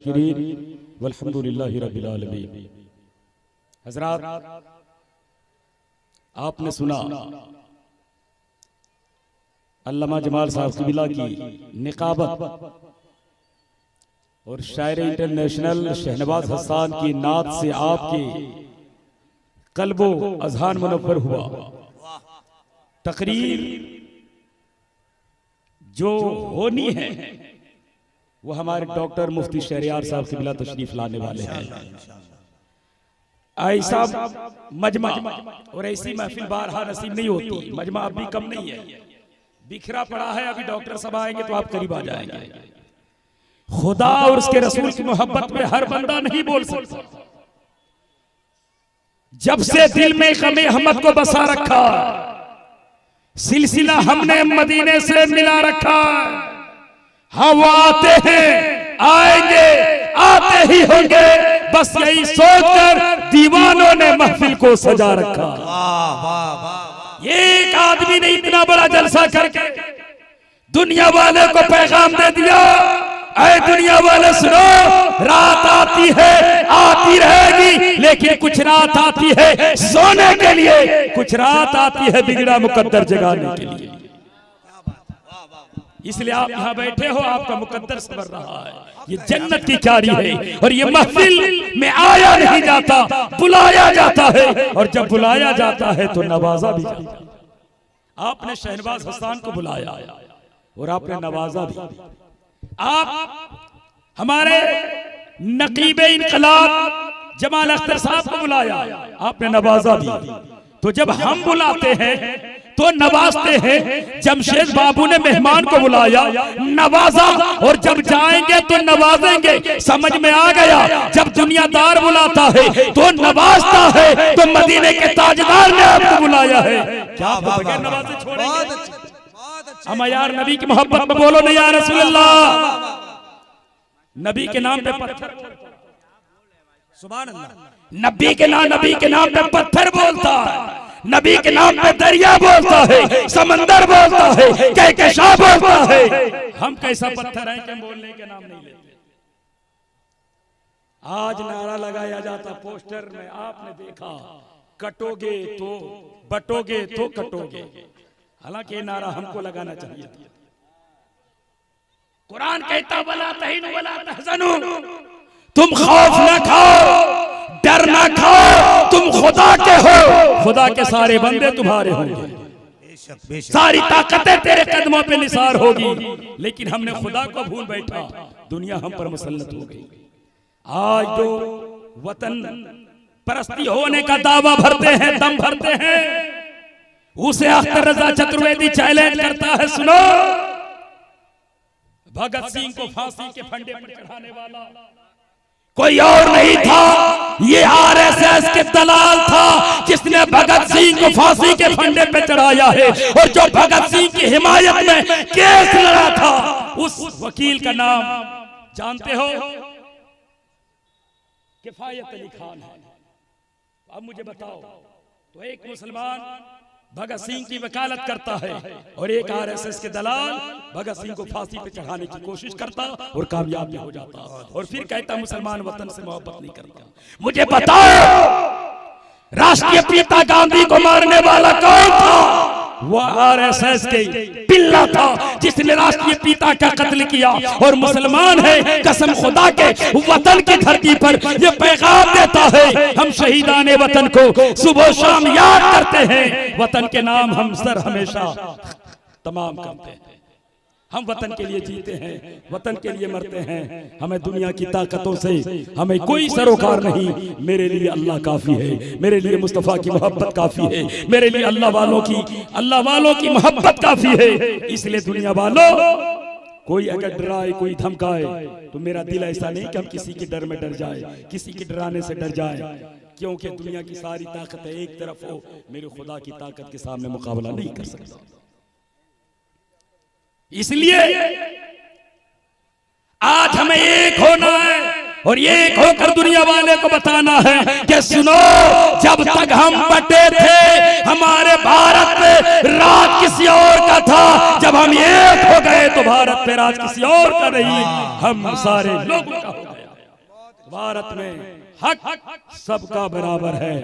वल्हम्दुलिल्लाहि रब्बिल आलमीन। हज़रात, आपने सुना अल्लामा जमाल साहब क़िबला की निकाबत और शायर इंटरनेशनल शहनवाज हसन की नात से आपके कल्बो अज़हान मुनव्वर हुआ। तकरीर जो होनी है वो हमारे डॉक्टर मुफ्ती शहरियार साहब क़िबला तशरीफ लाने वाले हैं। ऐसा मजमा और ऐसी महफिल बारहा नसीब नहीं होती। मजमा अभी कम नहीं है, बिखरा पड़ा है। अभी डॉक्टर साहब आएंगे तो आप करीब आ जाएंगे। खुदा और उसके रसूल की मोहब्बत में हर बंदा नहीं बोल सकता। जब से दिल में ग़मे अहमद को बसा रखा, सिलसिला हमने मदीने से मिला रखा। हम आते हैं, आएंगे, आते ही होंगे, बस यही सोचकर दीवानों ने महफिल को सजा रखा। एक आदमी ने इतना बड़ा जलसा करके दुनिया वाले को पैगाम दे दिया, ऐ दुनिया वाले सुनो, रात आती है, आती रहेगी, लेकिन कुछ रात आती है सोने के लिए, कुछ रात आती है बिगड़ा मुकद्दर जगाने के लिए। इसलिए आप यहाँ बैठे हो, आपका मुकद्दर सवर रहा है। ये जन्नत की क्यारी है और ये महफिल में आया नहीं जाता, बुलाया जाता है, और जब बुलाया जाता है तो नवाजा भी जाता है। आपने शहनवाज हसन को बुलाया और आपने नवाजा भी। आप हमारे नकीबे इनकलाब जमाल अख्तर साहब को बुलाया, आपने नवाजा भी। तो जब हम बुलाते हैं तो नवाजते हैं। जमशेद बाबू ने मेहमान को बुलाया, नवाजा, और जब जाएंगे तो नवाजेंगे। समझ में आ गया? जब दुनियादार बुलाता है तो नवाजता है, तो मदीने के ताजदार ने आपको बुलाया है। क्या बगैर नवाजे छोड़ेंगे? हम यार नबी की मोहब्बत में बोलो नहीं, या रसूल अल्लाह। नबी के नाम पे पत्थर, सुभान अल्लाह। नबी के नाम पे पत्थर बोलता है, नबी के नाम पे दरिया बोलता है, समंदर बोलता है, कहकशां बोलता है। हम कैसा पत्थर है कि बोलने के नाम नहीं लेते। आज नारा लगाया जाता पोस्टर में, आपने देखा, कटोगे तो बटोगे तो कटोगे। हालांकि ये नारा हमको लगाना चाहिए था। कुरान कहता वला तहिनु वला तहज़नु, तुम खौफ न खाओ, डर ना खाओ, तुम खुदा के हो, खुदा के सारे बंदे तुम्हारे होंगे, सारी ताकतें तेरे कदमों पे निसार होगी। लेकिन हमने खुदा को भूल बैठा, दुनिया हम पर मुसल्लत हो गई। आज जो वतन परस्ती होने का दावा भरते हैं, दम भरते हैं, उसे अख्तर रजा चतुर्वेदी चैलेंज करता है। सुनो, भगत सिंह को फांसी के फंदे पर चढ़ाने वाला कोई और नहीं था, ये आरएसएस के दलाल था जिसने भगत सिंह को फांसी के फंदे पे चढ़ाया है। और जो भगत सिंह की हिमायत में केस लड़ा था, उस वकील का नाम जानते हो? किफायत अली खान है। अब मुझे बताओ, तो एक मुसलमान भगत सिंह की वकालत करता है और एक आरएसएस के दलाल भगत सिंह को फांसी पे चढ़ाने की कोशिश करता और कामयाब भी हो जाता, और फिर कहता मुसलमान वतन से मोहब्बत नहीं करता। मुझे बताओ, राष्ट्रीय पिता गांधी को मारने वाला कौन था? वो आरएसएस के पिल्ला था जिसने राष्ट्रीय पिता का कत्ल किया। और मुसलमान है, कसम खुदा के, वतन की धरती पर ये पैगाम देता है, हम शहीदाने वतन को सुबह शाम याद करते हैं। वतन के नाम हम सर हमेशा तमाम करते हैं। हम वतन के लिए जीते हैं, वतन के लिए मरते हैं। हमें दुनिया की ताकतों से हमें कोई सरोकार नहीं। मेरे लिए अल्लाह काफी है, मेरे लिए मुस्तफा की मोहब्बत काफी है, मेरे लिए अल्लाह वालों की मोहब्बत काफी है। इसलिए दुनिया वालों, कोई अगर डराए, कोई धमकाए, तो मेरा दिल ऐसा नहीं कि हम किसी के डर में डर जाए, किसी के डराने से डर जाए, क्योंकि दुनिया की सारी ताकत एक तरफ हो, मेरे खुदा की ताकत के सामने मुकाबला नहीं कर सकता। इसलिए आज हमें एक होना है और एक होकर दुनिया वाले को बताना है कि सुनो, जब तक हम बटे थे हमारे भारत पे राज किसी और का था, जब हम एक हो गए तो भारत पे राज किसी और का नहीं, हम सारे लोगों का हो गया। भारत में हक सबका बराबर है।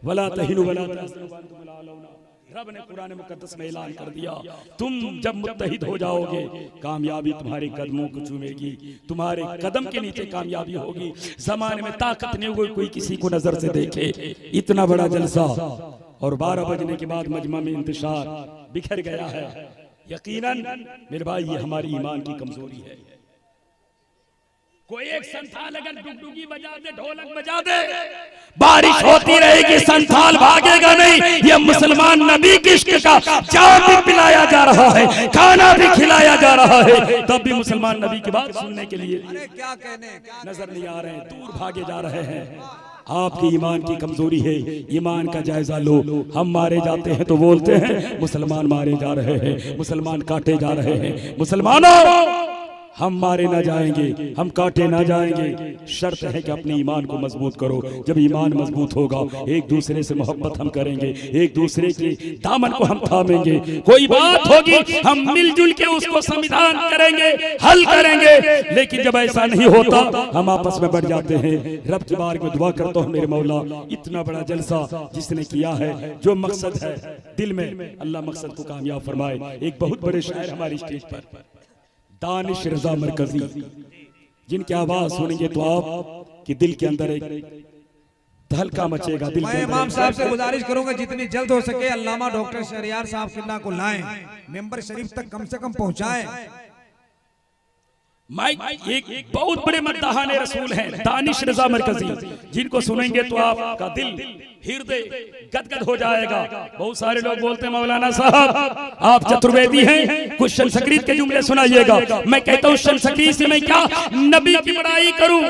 वला तहिनु वला तहज़नु व अंतुम ला अलौना। रब ने कुरान मुकद्दस में ऐलान कर दिया, तुम जब मुत्तहिद हो जाओगे कामयाबी तुम्हारे कदमों को चूमेगी, तुम्हारे कदम के नीचे कामयाबी होगी। जमाने में ताकत नहीं होगी कोई किसी को नजर से देखे। इतना बड़ा जलसा और 12 बजने के बाद मजमा में इंतशार बिखर गया है। यकीनन मेरे भाई ये हमारी ईमान की कमजोरी है। कोई एक संथाल अगर डुगडुगी बजा दे, ढोलक बजा दे, बारिश होती रहेगी, संथाल भागेगा नहीं। ये मुसलमान नबी की इश्क का चाय भी पिलाया जा रहा है, खाना भी खिलाया जा रहा है, तब भी मुसलमान नबी की बात सुनने के लिए क्या कहने नजर नहीं आ रहे हैं, दूर भागे जा रहे हैं। आपकी ईमान की कमजोरी है, ईमान का जायजा लो। हम मारे जाते हैं तो बोलते हैं मुसलमान मारे जा रहे हैं, मुसलमान काटे जा रहे हैं। मुसलमानों हम मारे ना जाएंगे, हम काटे ना जाएंगे। शर्त है कि अपने ईमान को मजबूत करो। जब ईमान मजबूत होगा एक दूसरे से मोहब्बत हम करेंगे, एक दूसरे के दामन को हम थामेंगे। कोई बात होगी हम मिलजुल के उसको समाधान करेंगे, हल करेंगे। लेकिन जब ऐसा नहीं होता हम आपस में बढ़ जाते हैं। रब की बार में दुआ करता हूँ मेरे मौला, इतना बड़ा जलसा जिसने किया है, जो मकसद है दिल में, अल्लाह मकसद को कामयाब फरमाए। एक बहुत बड़े शायर हमारी स्टेज पर दानिश रजा मरकजी, जिनकी आवाज सुनेंगे तो आप कि दिल के अंदर एक धलका मचेगा। दिल मैं इमाम साहब से गुजारिश करूंगा जितनी जल्द हो सके अल्लामा डॉक्टर शहरियार साहब किन्ना को लाएं, मेंबर शरीफ तक कम से कम पहुंचाएं। माइक एक बहुत बड़े मद्दाहाने रसूल हैं दानिश रजा मरकजी, जिनको सुनेंगे तो आपका दिल हृदय गदगद हो जाएगा। बहुत सारे लोग बोलते हैं मौलाना साहब आप चतुर्वेदी हैं, कुछ संस्कृत के जुमले सुनाइएगा। मैं कहता हूँ संस्कृत से मैं क्या नबी की बड़ाई करूं?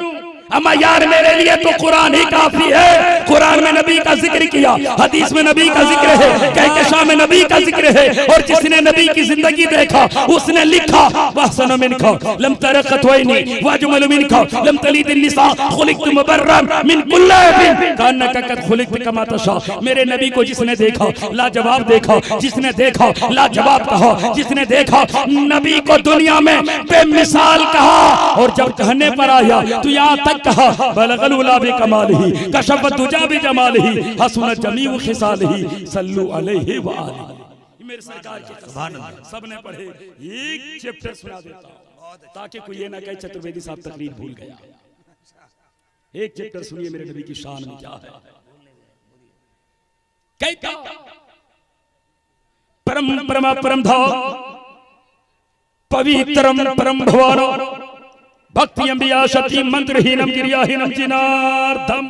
अम्मा यार मेरे लिए तो कुरान ही काफी है। कुरान में नबी का जिक्र किया, हदीस में नबी का जिक्र है, कहकशां में नबी का जिक्र है। और जिसने नबी की जिंदगी देखा उसने लिखा वहसन मिनका लम तरक़त वैनी वजमल मिनका लम तलीद निसा खुलिक़्तु मुबर्रम मिन कुल्ल ऐबिन कान्नका कद खुलिक़्त कमा तशा। मेरे नबी को जिसने देखा लाजवाब देखा, जिसने देखा लाजवाब कहा, जिसने देखा नबी को दुनिया में बेमिसाल कहा। और जब कहने पर आया तो यहाँ तक कहा बलगल उला बि कमालिही कशफत दुजा बि जमालिही हसनत जमीउ खिसालिही सल्लु अलैहि व आलिही। मेरे सरकार की कसम सबने पढ़े। एक चैप्टर सुना देता हूं ताकि कोई ये ना कहे चतुर्वेदी साहब तकरीर भूल गया। एक चैप्टर सुनिए मेरे नबी की शान में क्या है। कहता परम परमा परम धा पवित्रम परम भवानो भक्ति अंबिया शक्ति मंत्रहीनम गिरियाहीनम जिनार्दम।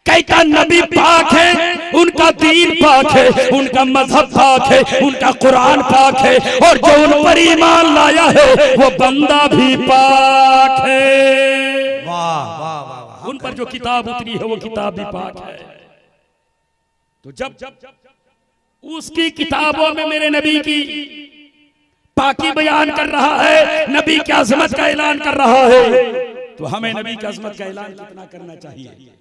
कहता नबी पाक है, उनका दीन पाक है, उनका मजहब पाक है, उनका कुरान पाक है, और जो उन पर ईमान लाया है वो बंदा भी पाक है। वाह वाह वाह। उन पर जो किताब उतरी है वो किताब भी पाक है। तो जब उसकी किताबों में मेरे नबी की पाकी बयान कर रहा है, नबी की अजमत का ऐलान कर रहा है, तो हमें नबी की अजमत का ऐलान कितना करना चाहिए।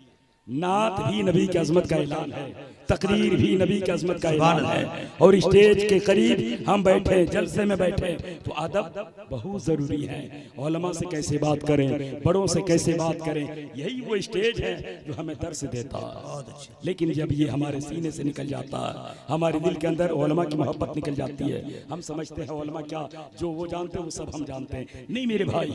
नात भी नबी की अजमत का ऐलान है, तकरीर भी नबी की अजमत का ऐलान है। और स्टेज के करीब हम बैठे, जलसे में बैठे, तो अदब बहुत जरूरी है। उलमा से कैसे बात करें, बड़ों से कैसे बात करें, यही वो स्टेज है जो हमें दर्स देता है। लेकिन जब ये हमारे सीने से निकल जाता है, हमारे दिल के अंदर उलमा की मोहब्बत निकल जाती है, हम समझते हैं उलमा क्या, जो वो जानते हैं वो सब हम जानते हैं। नहीं मेरे भाई,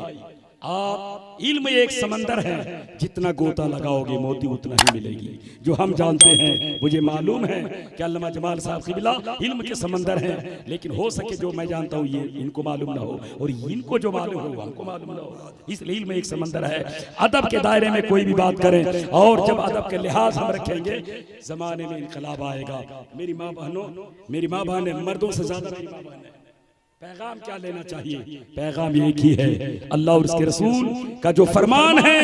आप इल्म एक समंदर है, जितना गोता लगाओगे मोती उतना ही मिलेगी। जो हम जानते हैं, मुझे मालूम है कि अल्लामा जमाल साहब क़िबला इल्म के समंदर हैं, लेकिन हो सके जो मैं जानता हूँ ये इनको मालूम ना हो, और इनको जो मालूम हो हमको मालूम ना हो। इसलिए इल्म एक समंदर है। अदब के दायरे में कोई भी बात करें, और जब अदब के लिहाज हम रखेंगे जमाने में इनकलाब आएगा। मेरी माँ बहनों, मेरी माँ बहन मर्दों से ज्यादा मेरी माँ बहन है। पैगाम क्या लेना चाहिए? पैगाम एक ही है, अल्लाह और उसके रसूल का जो फरमान है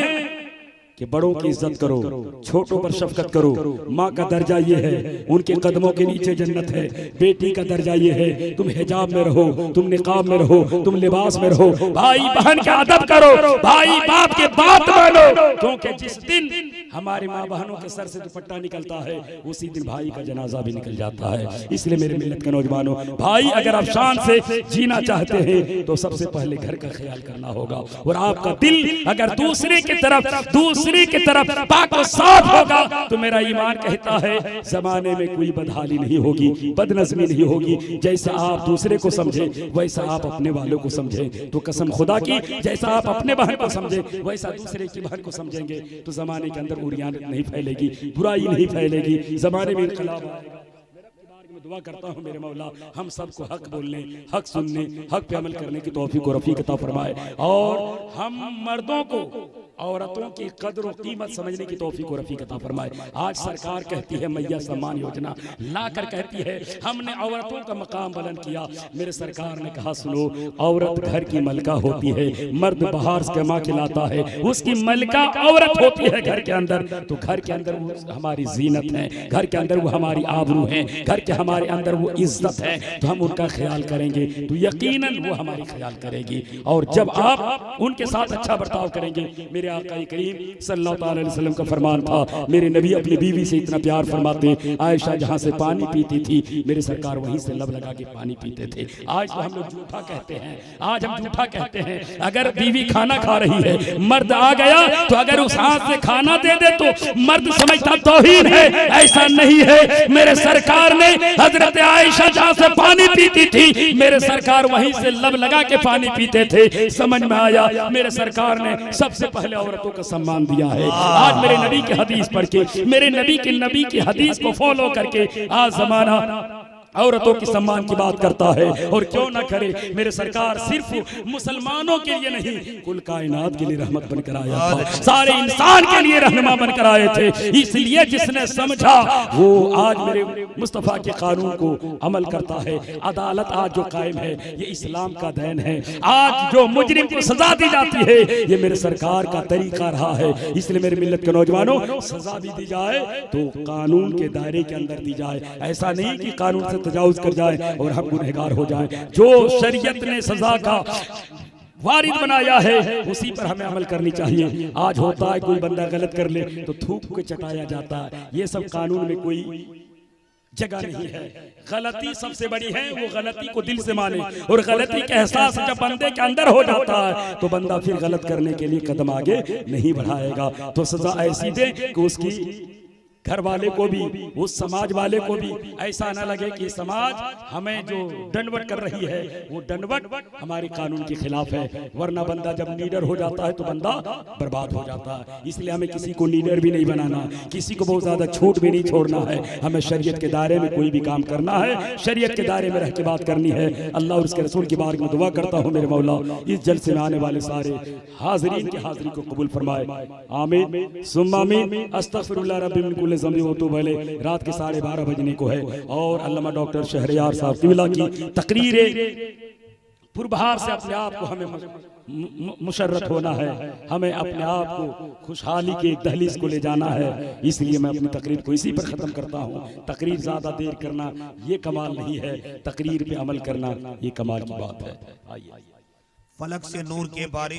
कि बड़ों की इज्जत करो, छोटों पर शफकत करो। माँ का दर्जा ये है, उनके कदमों के नीचे जन्नत है। बेटी का दर्जा ये है, तुम हिजाब में रहो, तुम निकाब में रहो, तुम लिबास में रहो। भाई बहन का अदब करो, भाई बाप के बात मानो, क्योंकि जिस दिन हमारी माँ बहनों के सर से दुपट्टा निकलता है उसी दिन भाई का जनाजा भी निकल जाता है। इसलिए मेरे मिल्लत के नौजवानों, भाई अगर आप शान से जीना चाहते हैं तो सबसे पहले घर का ख्याल करना होगा। और आपका दिल अगर दूसरे की तरफ पाक और साफ होगा तो मेरा ईमान कहता है जमाने में कोई बदहाली नहीं होगी, बदनज़मी नहीं होगी। जैसा आप दूसरे को समझे वैसा आप अपने वालों को समझे। तो कसम खुदा की, जैसा आप अपने बहन को समझे वैसा दूसरे की बहन को समझेंगे तो जमाने के अंदर उरियानत नहीं फैलेगी, बुराई नहीं फैलेगी, जमाने में इनकलाब आएगा। दुआ करता हूँ मेरे मौला हम सबको हक बोलने, हक सुनने, हक पे अमल करने की तौफीक और रफ़ीक अता फरमाए, और हम मर्दों को औरतों की कदर और कीमत समझने की तौफीक और रफ़ीक अता फरमाए। आज सरकार कहती है मैया सम्मान योजना लाकर कहती है हमने औरतों का मकाम बुलंद किया। मेरे सरकार ने कहा सुनो, औरत घर की मलका होती है, मर्द बाहर से कमा के लाता है, उसकी मलका औरत होती है घर के अंदर। तो घर के अंदर वो हमारी जीनत है, घर के अंदर वो हमारी आबरू है, घर के हमारे अंदर वो इज्जत है। तो हम उनका ख्याल करेंगे तो यकीनन वो हमारी ख्याल करेगी। और जब आप उनके साथ अच्छा बर्ताव करेंगे, मेरे आका करीम सल्लल्लाहु अलैहि वसल्लम का फरमान था, मेरे नबी अपनी बीवी से इतना प्यार फरमाते, आयशा जहां से पानी पीती थी मेरे सरकार वहीं से लब लगा के पानी पीते थे। आज तो हम लोग झूठा कहते हैं, आज हम झूठा कहते हैं। अगर बीवी खाना खा रही है, मर्द आ गया तो अगर उस हाथ से खाना दे दे तो मर्द समझता तौहीन है। ऐसा नहीं है। मेरे सरकार ने हजरत आयशा जहां से पानी पीती थी मेरे सरकार वहीं से लब लगा के पानी पीते थे। समझ में आया, मेरे सरकार ने सबसे पहले औरतों का सम्मान दिया है। आज मेरे नबी की हदीस पढ़ के, मेरे नबी की हदीस को फॉलो करके आज जमाना औरतों की सम्मान की बात करता है। और क्यों ना करे, मेरे सरकार सिर्फ मुसलमानों के लिए नहीं कुल कायनात के लिए रहमत बनकर आया था, सारे इंसान के लिए रहनुमा बनकर आए थे। इसलिए जिसने समझा वो आज मेरे मुस्तफा के कानून को अमल करता है। अदालत आज जो कायम है ये इस्लाम का देन है। आज जो मुजरिम को सजा दी जाती है ये मेरे सरकार का तरीका रहा है। इसलिए मेरे मिल्लत के नौजवानों, सजा भी दी जाए तो कानून के दायरे के अंदर दी जाए। ऐसा नहीं कि कानून से तजावुज कर जाए और हम गुनहगार हो जाएं। जो शरीयत ने सजा का वारिद बनाया है उसी पर हमें अमल करनी चाहिए। आज होता है कोई बंदा गलत कर ले तो थूक के चटाया जाता है। ये सब कानून में कोई जगह नहीं है। गलती सबसे बड़ी है, वो गलती को दिल से माने। और गलती का एहसास जब बंदे के अंदर हो जाता है तो बंदा फिर गलत करने के लिए कदम आगे नहीं बढ़ाएगा। तो सजा ऐसी दे कि उसकी घर वाले को भी, उस समाज वाले को भी ऐसा ना लगे कि समाज हमें जो दंडवट कर रही है वो दंडवट हमारे कानून के खिलाफ है। वरना बंदा जब लीडर हो जाता है तो बंदा बर्बाद हो जाता है। इसलिए हमें किसी को लीडर भी नहीं बनाना, किसी को बहुत ज्यादा छूट भी नहीं छोड़ना है। हमें शरीयत के दायरे में कोई भी काम करना है, शरीयत के दायरे में रह के बात करनी है। अल्लाह और उसके रसूल की बारगाह में दुआ करता हूँ मेरे मौला इस जलसे में आने वाले सारे हाज़रीन की हाज़िरी को कबूल फरमाए। आमीन सुम्मा आमीन। अस्तगफिरुल्लाह रब्बी मिन कुल्ली ज़ंबि व अतूबु अलैह। रात के 12:30 बजने को है और अल्लामा डॉक्टर शहरयार साहब किबला की तकरीरें पुरबहार से अपने आप को हमें मुशर्रत होना है। हमें अपने आप को खुशहाली के एक दहलीज को ले जाना है। इसलिए मैं अपनी तकरीर को इसी पर ख़त्म करता हूँ। तकरीर ज़्यादा देर करना ये कमाल नहीं है, तकरीर पे अमल करना ये कमाल की बात है। आइए। फलक से नूर के बारिश